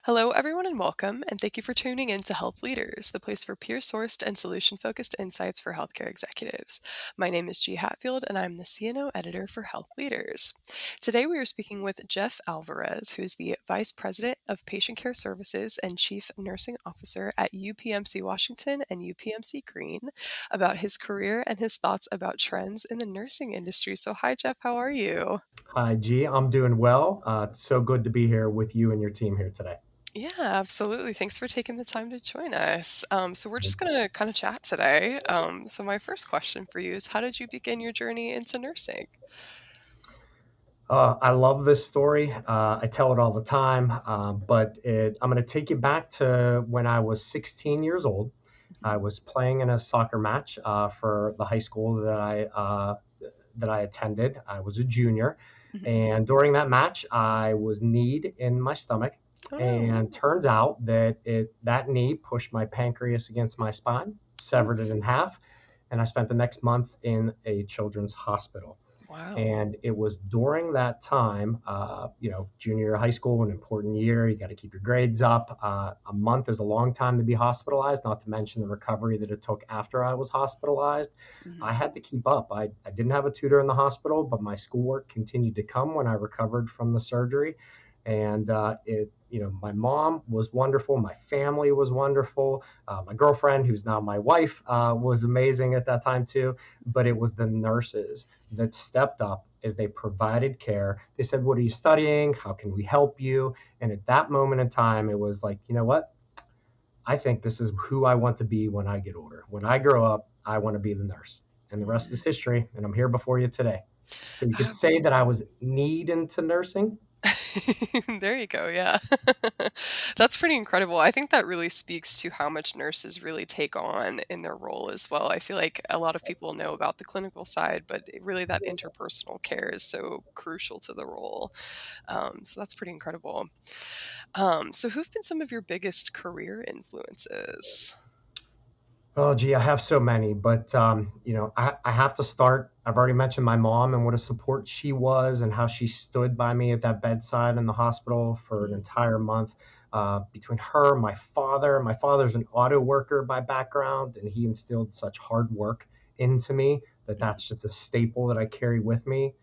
Hello, everyone, and welcome. And thank you for tuning in to Health Leaders, the place for peer sourced and solution focused insights for healthcare executives. My name is G. Hatfield, and I'm the CNO editor for Health Leaders. Today, we are speaking with Jeff Alvarez, who is the Vice President of Patient Care Services and Chief Nursing Officer at UPMC Washington and UPMC Greene, about his career and his thoughts about trends in the nursing industry. So, hi, Jeff, how are you? Hi, G. I'm doing well. It's so good to be here with you and your team here today. Yeah, absolutely. Thanks for taking the time to join us. So we're just going to kind of chat today. So my first question for you is, how did you begin your journey into nursing? I love this story. I tell it all the time, I'm going to take you back to when I was 16 years old. Mhm. I was playing in a soccer match for the high school that I attended. I was a junior, Mhm. and during that match, I was kneed in my stomach, Oh no. and turns out that knee pushed my pancreas against my spine, Oh, severed it in half, and I spent the next month in a children's hospital. wow. And it was during that time, junior year of high school, an important year. You got to keep your grades up. A month is a long time to be hospitalized, not to mention the recovery that it took after I was hospitalized. I Mhm. had to keep up. I didn't have a tutor in the hospital, but my schoolwork continued to come when I recovered from the surgery. And my mom was wonderful. My family was wonderful. My girlfriend, who's now my wife, was amazing at that time too. But it was the nurses that stepped up as they provided care. They said, "What are you studying? How can we help you?" And at that moment in time, it was like, you know what? I think this is who I want to be when I get older. When I grow up, I want to be the nurse. And the rest is Mhm. history. And I'm here before you today. So you could say that I Absolutely. was kneed into nursing. There you go. Yeah. That's pretty incredible. I think that really speaks to how much nurses really take on in their role as well. I feel like a lot of people know about the clinical side, but really that interpersonal care is so crucial to the role. So that's pretty incredible. So who've been some of your biggest career influences? Oh, gee, I have so many, but I have to start. I've already mentioned my mom and what a support she was, and how she stood by me at that bedside in the hospital for an Mhm. entire month. Between her, my father's an auto worker by background, and he instilled such hard work into me that Mhm. that's just a staple that I carry with me.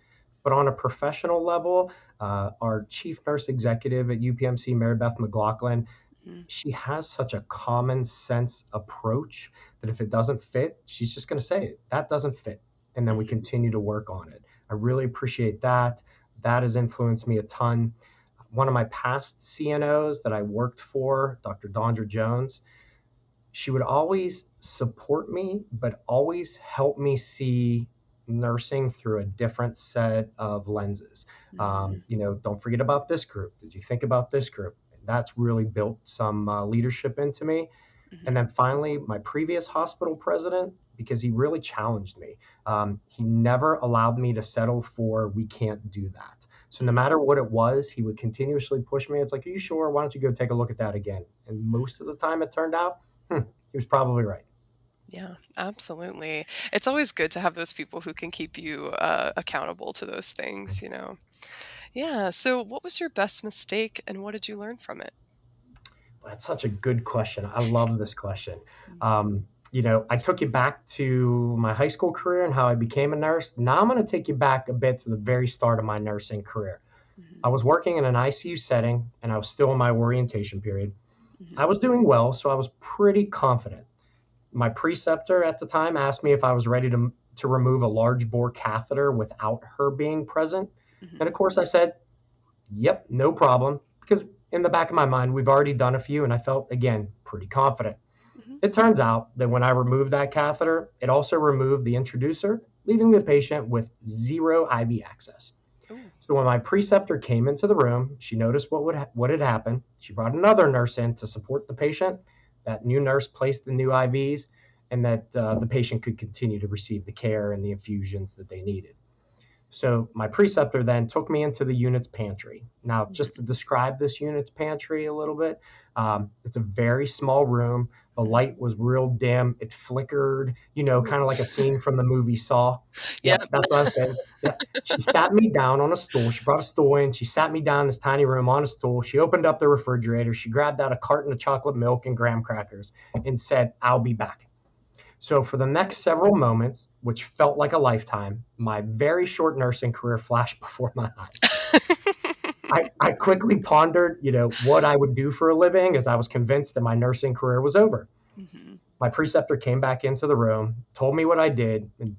But on a professional level, our chief nurse executive at UPMC, Mary Beth McLaughlin, Mhm. she has such a common sense approach that if it doesn't fit, she's just going to say it. That doesn't fit. And then we Mhm. continue to work on it. I really appreciate that. That has influenced me a ton. One of my past CNOs that I worked for, Dr. Dondra Jones, she would always support me, but always help me see nursing through a different set of lenses. Mhm. Don't forget about this group. Did you think about this group? That's really built some leadership into me. And Mhm. then finally, my previous hospital president, because he really challenged me. He never allowed me to settle for, we can't do that. So no Mhm. matter what it was, he would continuously push me. It's like, are you sure? Why don't you go take a look at that again? And most of the time it turned out, he was probably right. Yeah, absolutely. It's always good to have those people who can keep you accountable to those things. Yeah. So, what was your best mistake and what did you learn from it? That's such a good question. I love this question. Mm. I took you back to my high school career and how I became a nurse. Now I'm going to take you back a bit to the very start of my nursing career. I Mhm. was working in an ICU setting and I was still in my orientation period. I Mhm. was doing well, so I was pretty confident. My preceptor at the time asked me if I was ready to remove a large bore catheter without her being present. And Mhm. of course, I said, "Yep, no problem." Because in the back of my mind, we've already done a few, and I felt, again, pretty confident. Mhm. It turns out that when I removed that catheter, it also removed the introducer, leaving the patient with zero IV access. Ooh. So when my preceptor came into the room, she noticed what had happened. She brought another nurse in to support the patient. That new nurse placed the new IVs, and that the patient could continue to receive the care and the infusions that they needed. So my preceptor then took me into the unit's pantry. Now, just to Mhm. describe this unit's pantry a little bit, it's a very small room. The light Mhm. was real dim. It flickered, Ooh. kind of like a scene from the movie Saw. Yep. Yep, that's what I was saying. Yeah. She sat me down on a stool. She brought a stool in. She sat me down in this tiny room on a stool. She opened up the refrigerator. She grabbed out a carton of chocolate milk and graham crackers and said, "I'll be back." So for the Yep. next several moments, which felt like a lifetime, my very short nursing career flashed before my eyes. I quickly pondered, what I would do for a living, as I was convinced that my nursing career was over. Mhm. My preceptor came back into the room, told me what I did, and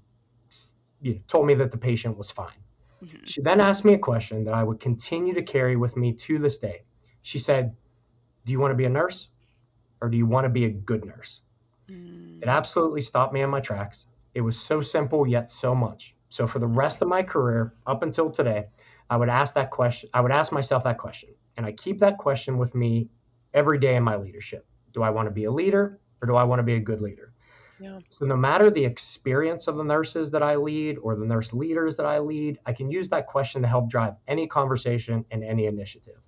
told me that the patient was fine. Mhm. She then asked me a question that I would continue to carry with me to this day. She said, "Do you want to be a nurse, or do you want to be a good nurse?" It Mm. absolutely stopped me in my tracks. It was so simple, yet so much. So for the rest of my career, up until today, I would ask that question. I would ask myself that question. And I keep that question with me every day in my leadership. Do I want to be a leader, or do I want to be a good leader? Yeah. So no matter the experience of the nurses that I lead or the nurse leaders that I lead, I can use that question to help drive any conversation and any initiative.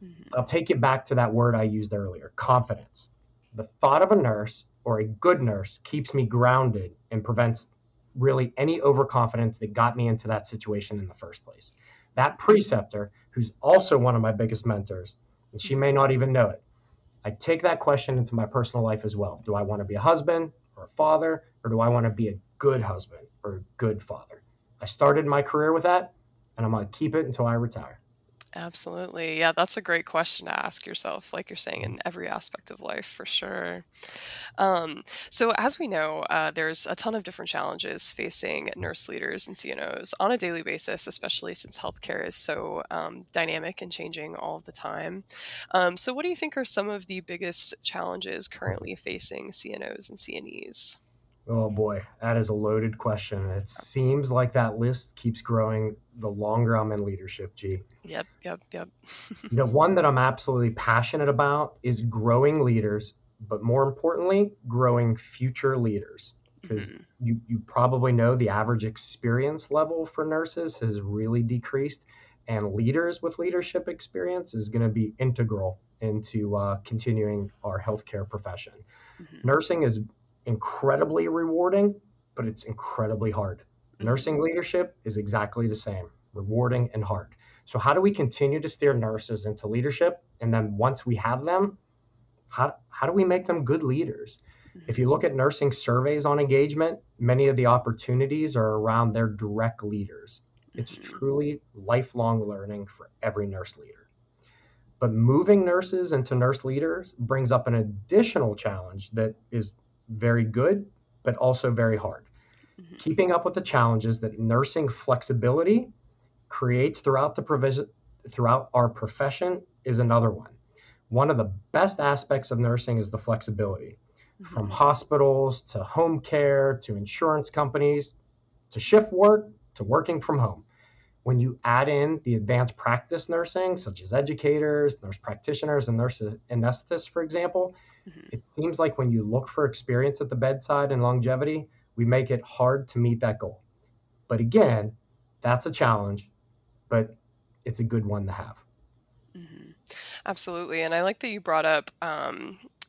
Mhm. I'll take you back to that word I used earlier, confidence. The thought of a nurse or a good nurse keeps me grounded and prevents really any overconfidence that got me into that situation in the first place. That preceptor, who's also one of my biggest mentors, and she may Mhm. not even know it, I take that question into my personal life as well. Do I want to be a husband or a father, or do I want to be a good husband or a good father? I started my career with that, and I'm going to keep it until I retire. Absolutely. Yeah, that's a great question to ask yourself, like you're saying, in every aspect of life, for sure. Um, so, as we know, there's a ton of different challenges facing nurse leaders and CNOs on a daily basis, especially since healthcare is so dynamic and changing all of the time. So, what do you think are some of the biggest challenges currently facing CNOs and CNEs? Oh boy, that is a loaded question. It seems like that list keeps growing the longer I'm in leadership, G. Yep, yep, yep. One that I'm absolutely passionate about is growing leaders, but more importantly, growing future leaders. Because Mhm, you probably know the average experience level for nurses has really decreased, and leaders with leadership experience is going to be integral into continuing our healthcare profession. mhm, Nursing is incredibly rewarding, but it's incredibly hard. mhm, Nursing leadership is exactly the same, rewarding and hard. So, how do we continue to steer nurses into leadership? And then once we have them, how do we make them good leaders? If you mhm, look at nursing surveys on engagement, many of the opportunities are around their direct leaders. It's mhm, truly lifelong learning for every nurse leader. But moving nurses into nurse leaders brings up an additional challenge that is very good, but also very hard. mhm, Keeping up with the challenges that nursing flexibility creates throughout our profession is another one. One of the best aspects of nursing is the flexibility. From mhm, hospitals to home care to insurance companies to shift work to working from home. When you add in the advanced practice nursing, such as educators, nurse practitioners, and nurse anesthetists, for example, mhm, it seems like when you look for experience at the bedside and longevity, we make it hard to meet that goal. But again, that's a challenge, but it's a good one to have. mhm. Absolutely. And I like that you brought up,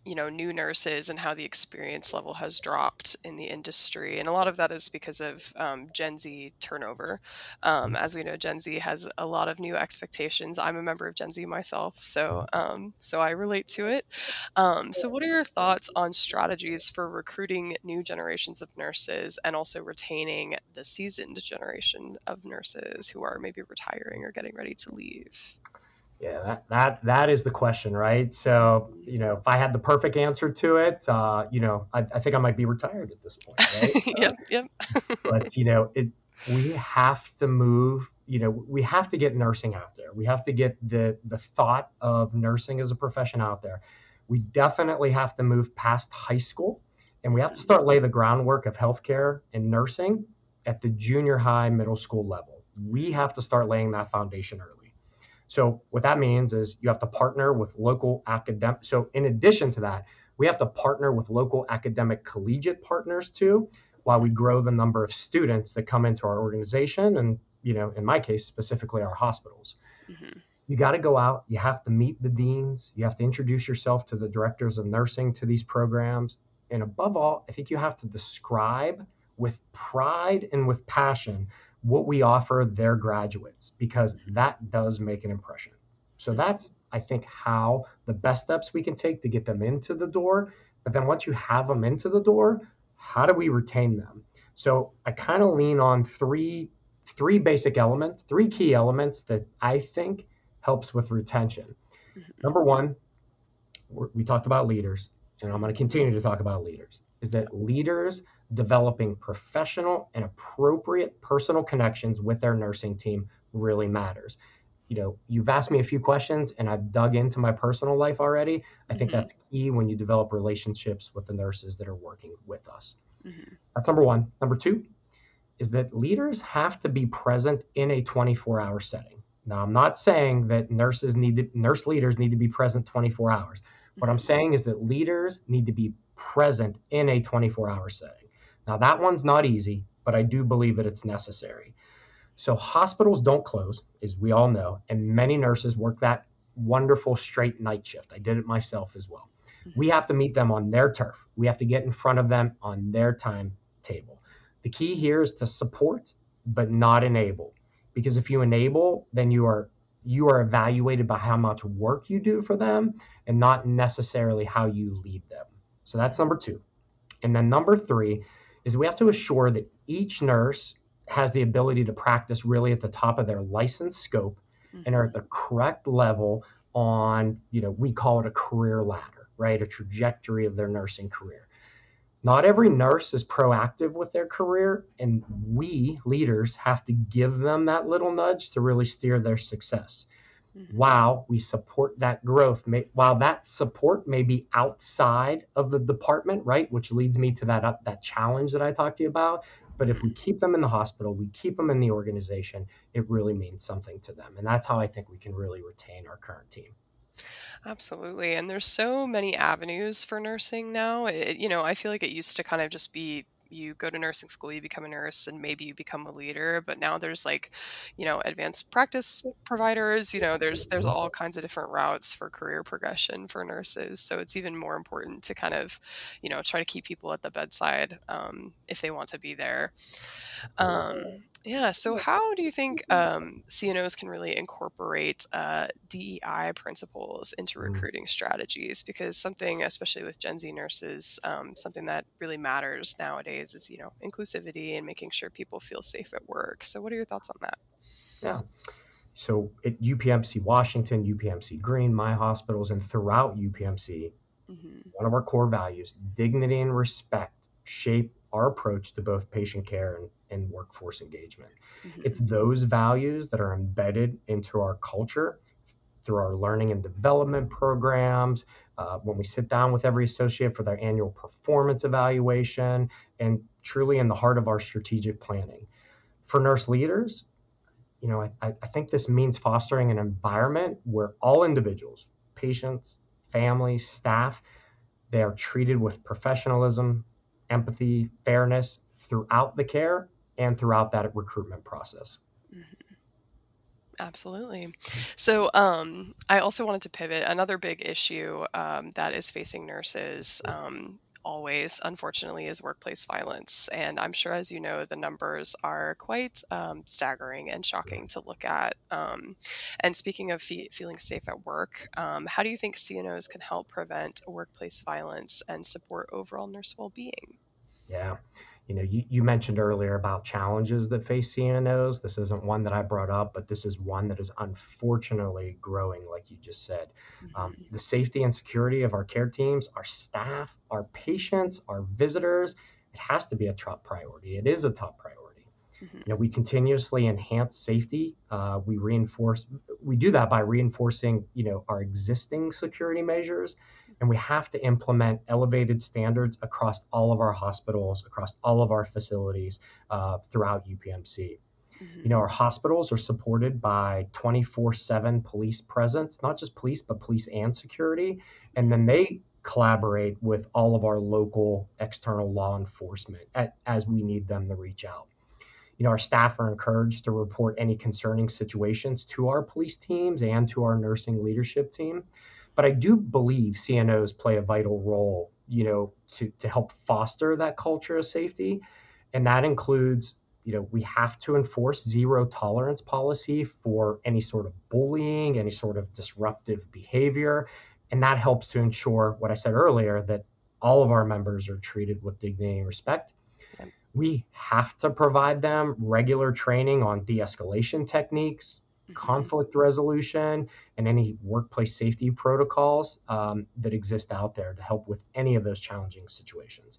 new nurses and how the experience level has dropped in the industry. And a lot of that is because of Gen Z turnover. As we know, Gen Z has a lot of new expectations. I'm a member of Gen Z myself, so I relate to it. So, what are your thoughts on strategies for recruiting new generations of nurses and also retaining the seasoned generation of nurses who are maybe retiring or getting ready to leave? Yeah, that is the question, right? So, Mhm. if I had the perfect answer to it, I think I might be retired at this point, right? Yep, yep. But we have to move. We have to get nursing out there. We have to get the thought of nursing as a profession out there. We definitely have to move past high school, and we have to Mhm, start lay the groundwork of healthcare and nursing at the junior high, middle school level. We mhm, have to start laying that foundation early. So what that means is you have to partner with local academic. So in addition to that, we have to partner with local academic collegiate partners too, while we mhm, grow the number of students that come into our organization. And in my case, specifically our hospitals. Hmm. You got to go out, you have to meet the deans, you have to introduce yourself to the directors of nursing to these programs. And above all, I think you have to describe with pride and with passion what we offer their graduates, because that does make an impression. So that's, I think, how the best steps we can take to get them into the door. But then once you have them into the door, how do we retain them? So I kind of lean on three basic elements, three key elements that I think helps with retention. Hmm. Number one, we talked about leaders, and I'm going to Hmm. continue to talk about leaders, is that leaders developing professional and appropriate personal connections with their nursing team really matters. You've asked me a few questions and I've dug into my personal life already. I think Hmm. that's key when you develop relationships with the nurses that are working with us. Hmm. That's number one. Number two, is that leaders have to be present in a 24-hour setting. Now, I'm not saying that nurse leaders need to be present 24 hours. What I'm Hmm. saying is that leaders need to be present in a 24-hour setting. Now, that one's not easy, but I do believe that it's necessary. So hospitals don't close, as we all know, and many nurses work that wonderful straight night shift. I did it myself as well. We Hmm. have to meet them on their turf. We have to get in front of them on their timetable. The key here is to support, but not enable. Because if you enable, then you are evaluated by how much work you do for them and not necessarily how you lead them. So that's number two. And then number three is we have to assure that each nurse has the ability to practice really at the top of their license scope and are Hmm. at the correct level on, we call it a career ladder, right? A trajectory of their nursing career. Not every nurse is proactive with their career, and we leaders have to give them that little nudge to really steer their success. Hmm. While we support that growth, while that support may be outside of the department, right, which leads me to that challenge that I talked to you about. But if we Hmm. keep them in the hospital, we keep them in the organization, it really means something to them, and that's how I think we can really retain our current team. Absolutely. And there's so many avenues for nursing now. I feel like it used to kind of just be you go to nursing school, you become a nurse, and maybe you become a leader. But now there's like, advanced practice providers. There's Mhm. all kinds of different routes for career progression for nurses. So it's even more important to kind of, try to keep people at the bedside if they want to be there. Yeah. So, how do you think CNOs can really incorporate DEI principles into Mm. recruiting strategies? Because something, especially with Gen Z nurses, something that really matters nowadays is inclusivity and making sure people feel safe at work. So, what are your thoughts on that? Yeah. So at UPMC Washington, UPMC Greene, my hospitals, and throughout UPMC, Hmm. one of our core values, dignity and respect, shape our approach to both patient care and workforce engagement. It's Hmm. those values that are embedded into our culture through our learning and development programs, when we sit down with every associate for their annual performance evaluation, and truly in the heart of our strategic planning. For nurse leaders, I think this means fostering an environment where all individuals, patients, families, staff, they are treated with professionalism, empathy, fairness throughout the care and throughout that recruitment process. Hmm. Absolutely. So, I also wanted to pivot. Another big issue that is facing nurses always, unfortunately, is workplace violence. And I'm sure, as you know, the numbers are quite staggering and shocking to look at. And speaking of feeling safe at work, how do you think CNOs can help prevent workplace violence and support overall nurse well-being? Yeah. You mentioned earlier about challenges that face CNOs. This isn't one that I brought up, but this is one that is unfortunately growing, like you just said. Hmm. The safety and security of our care teams, our staff, our patients, our visitors, it has to be a top priority. It is a top priority. Hmm. We continuously enhance safety. We do that by reinforcing, our existing security measures. And we have to implement elevated standards across all of our hospitals, across all of our facilities throughout UPMC. Hmm. Our hospitals are supported by 24/7 police presence, not just police, but police and security. And then they collaborate with all of our local external law enforcement as we need them to reach out. our staff are encouraged to report any concerning situations to our police teams and to our nursing leadership team. But I do believe CNOs play a vital role, to help foster that culture of safety. And that includes, we have to enforce zero tolerance policy for any sort of bullying, any sort of disruptive behavior. And that helps to ensure what I said earlier, that all of our members are treated with dignity and respect. Yep. We have to provide them regular training on de-escalation techniques, Hmm. conflict resolution, and any workplace safety protocols that exist out there to help with any of those challenging situations.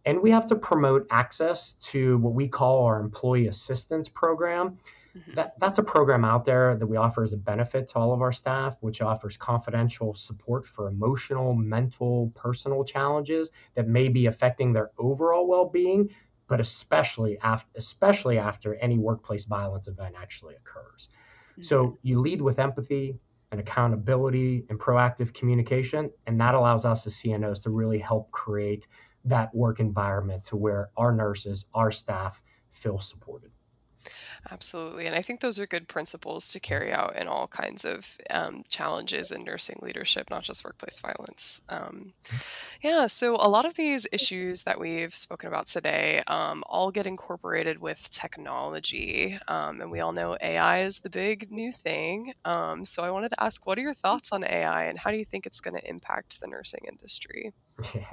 And we have to promote access to what we call our employee assistance program. Hmm. That's a program out there that we offer as a benefit to all of our staff, which offers confidential support for emotional, mental, personal challenges that may be affecting their overall well-being, but especially after any workplace violence event actually occurs. Hmm. So you lead with empathy and accountability and proactive communication, and that allows us as CNOs to really help create that work environment to where our nurses, our staff feel supported. Absolutely. And I think those are good principles to carry out in all kinds of challenges in nursing leadership, not just workplace violence. Yeah, so a lot of these issues that we've spoken about today all get incorporated with technology. And we all know AI is the big new thing. So I wanted to ask, what are your thoughts on AI and how do you think it's going to impact the nursing industry?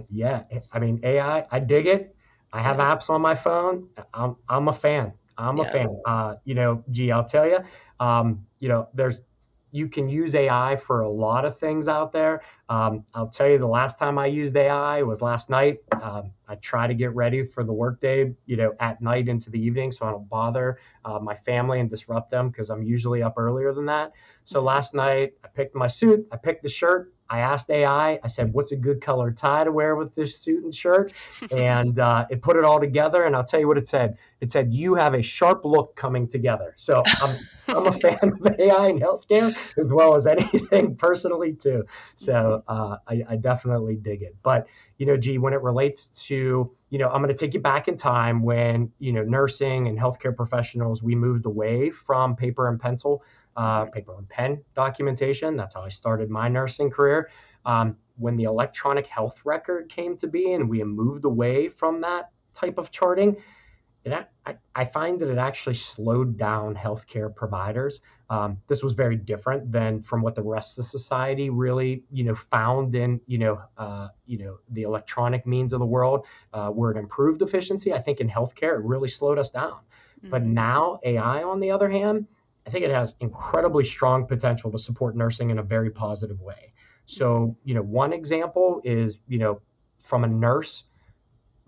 Yeah, I mean AI, I dig it. I have Yeah. apps on my phone. I'm a fan. I'm a Yeah. fan. Gee, I'll tell you, there's you can use AI for a lot of things out there. I'll tell you, the last time I used AI was last night. I try to get ready for the workday, at night into the evening, so I don't bother my family and disrupt them because I'm usually up earlier than that. So Hmm. last night, I picked my suit, I picked the shirt. I asked AI, I said, what's a good color tie to wear with this suit and shirt? And it put it all together. And I'll tell you what it said. It said, you have a sharp look coming together. So I'm a fan of AI in healthcare as well as anything personally too. Hmm. So I definitely dig it. But G, when it relates to, I'm going to take you back in time when, nursing and healthcare professionals, we moved away from Hmm. paper and pen documentation. That's how I started my nursing career. When the electronic health record came to be and we moved away from that type of charting, I find that it actually slowed down healthcare providers. This was very different than from what the rest of society really, found in, the electronic means of the world, where it improved efficiency. I think in healthcare, it really slowed us down. But Hmm. now AI, on the other hand, I think it has incredibly strong potential to support nursing in a very positive way. Hmm. So, one example is, from a nurse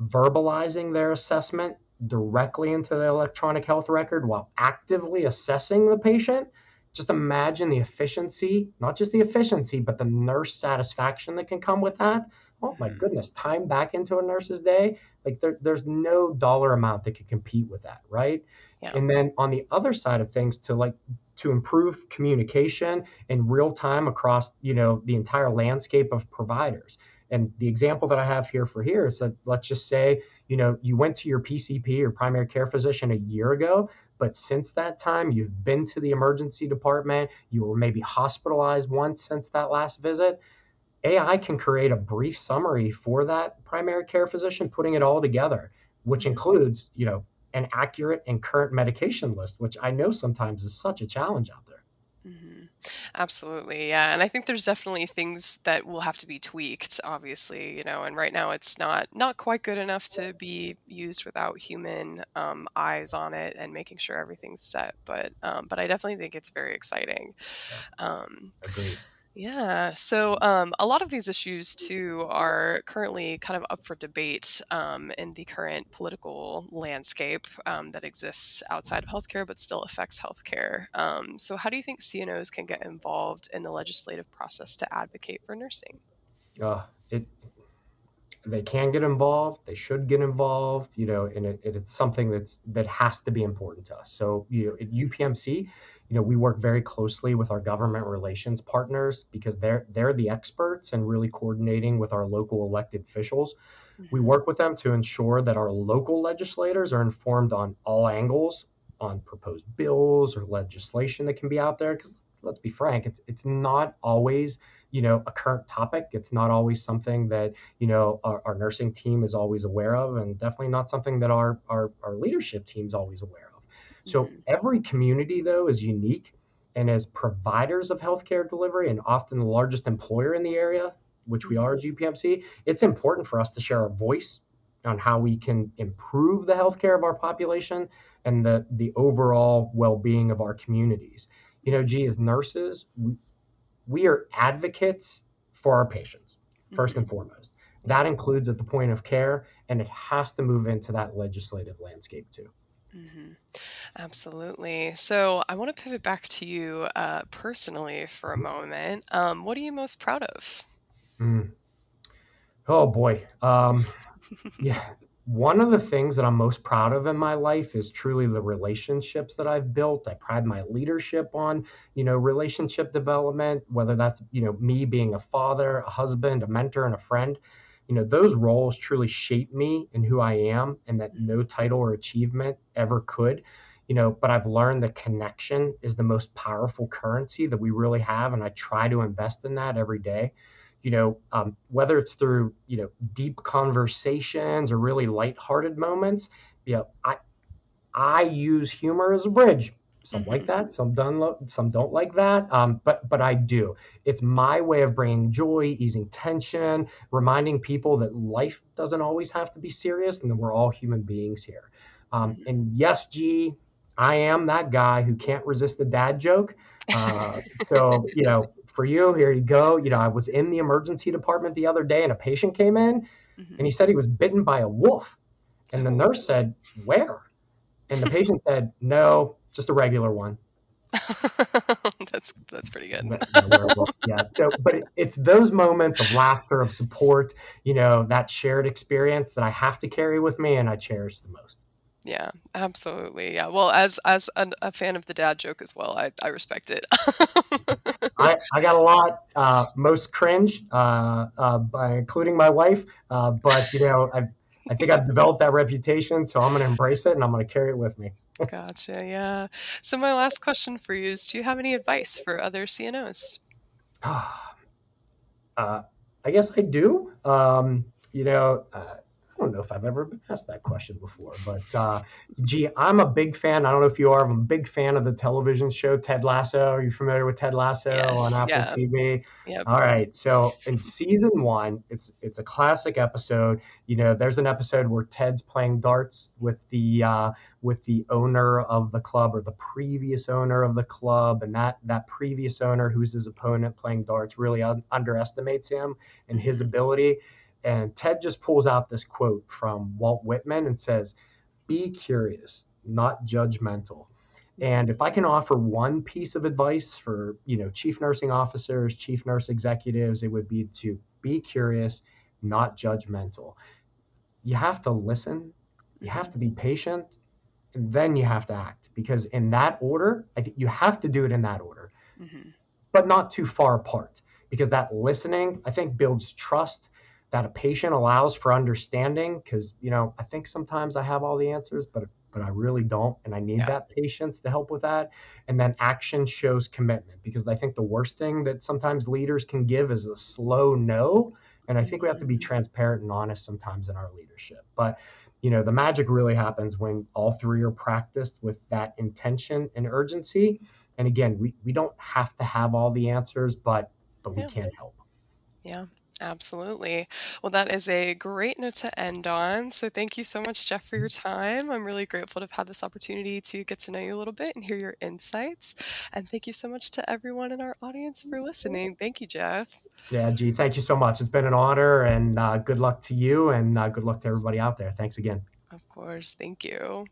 verbalizing their assessment directly into the electronic health record while actively assessing the patient. Just imagine the efficiency, not just the efficiency, but the nurse satisfaction that can come with that. Oh my Hmm. goodness, time back into a nurse's day. Like there's no dollar amount that can compete with that, right? Yeah. And then on the other side of things, to improve communication in real time across, the entire landscape of providers. And the example that I have here is that, let's just say, you went to your PCP or primary care physician a year ago, but since that time, you've been to the emergency department, you were maybe hospitalized once since that last visit. AI can create a brief summary for that primary care physician, putting it all together, which Hmm. includes, an accurate and current medication list, which I know sometimes is such a challenge out there. Hmm. Absolutely, yeah, and I think there's definitely things that will have to be tweaked, obviously, and right now it's not quite good enough to be used without human eyes on it and making sure everything's set. But I definitely think it's very exciting. Yeah, Um, agreed. yeah. So a lot of these issues too are currently kind of up for debate in the current political landscape that exists outside of healthcare, but still affects healthcare. So how do you think CNOs can get involved in the legislative process to advocate for nursing? It They can get involved, they should get involved, and it's something that has to be important to us. So, at UPMC, We work very closely with our government relations partners because they're the experts and really coordinating with our local elected officials. We Mhm. work with them to ensure that our local legislators are informed on all angles on proposed bills or legislation that can be out there. Because let's be frank, it's not always a current topic. It's not always something that our nursing team is always aware of, and definitely not something that our leadership team is always aware of. So Mhm. every community though is unique, and as providers of healthcare delivery and often the largest employer in the area, which we are Mhm. as UPMC, it's important for us to share our voice on how we can improve the healthcare of our population and the overall well-being of our communities. Mhm. As nurses, we are advocates for our patients, first and Mhm. foremost. Yeah. That includes at the point of care, and it has to move into that legislative landscape too. Mhm. Absolutely. So I want to pivot back to you personally for a moment. What are you most proud of? Mm. Oh boy. Yeah. One of the things that I'm most proud of in my life is truly the relationships that I've built. I pride my leadership on, relationship development, whether that's, me being a father, a husband, a mentor, and a friend. Those roles truly shape me and who I am, and that no Mhm. title or achievement ever could. But I've learned that connection is the most powerful currency that we really have, and I try to invest in that every day. Whether it's through deep conversations or really lighthearted moments. I use humor as a bridge. Some like Mhm. that, some don't like that. But I do. It's my way of bringing joy, easing tension, reminding people that life doesn't always have to be serious, and that we're all human beings here. Mhm. And yes, G, I am that guy who can't resist a dad joke. So for you, here you go. I was in the emergency department the other day, and a patient came in, and Mhm. he said he was bitten by a wolf, and the Oh. nurse said, "Where?" And the patient said, "No, just a regular one." That's pretty good. That werewolf. Yeah. So, but it's those moments of laughter, of support, that shared experience that I have to carry with me and I cherish the most. Yeah, absolutely. Yeah. Well, as a fan of the dad joke as well, I respect it. I got a lot, most cringe, by including my wife. But I think I've developed that reputation, so I'm going to embrace it and I'm going to carry it with me. Gotcha. Yeah. So my last question for you is, do you have any advice for other CNOs? Uh, I guess I do. I don't know if I've ever been asked that question before, but gee, I'm a big fan. I don't know if you are. I'm a big fan of the television show Ted Lasso. Are you familiar with Ted Lasso on Yes. Apple Yeah. TV? Yep. All right. So in season one, it's a classic episode. There's an episode where Ted's playing darts with the owner of the club or the previous owner of the club, and that previous owner, who's his opponent playing darts, really underestimates him and his Mhm. ability. And Ted just pulls out this quote from Walt Whitman and says, "Be curious, not judgmental." And if I can offer one piece of advice for, chief nursing officers, chief nurse executives, it would be to be curious, not judgmental. You have to listen, you have Mhm. to be patient, and then you have to act, because in that order, I think you have to do it in that order, Mhm. but not too far apart, because that listening, I think, builds trust. That a patient allows for understanding, because I think sometimes I have all the answers, but I really don't, and I need Yeah. that patience to help with that. And then action shows commitment, because I think the worst thing that sometimes leaders can give is a slow no. And I think we have to be Mhm. transparent and honest sometimes in our leadership. But the magic really happens when all three are practiced with that intention and urgency. And again, we don't have to have all the answers, but we Yeah. can help. Yeah. Absolutely. Well, that is a great note to end on. So thank you so much, Jeff, for your time. I'm really grateful to have had this opportunity to get to know you a little bit and hear your insights. And thank you so much to everyone in our audience for listening. Thank you, Jeff. Yeah, G, thank you so much. It's been an honor, and good luck to you, and good luck to everybody out there. Thanks again. Of course. Thank you.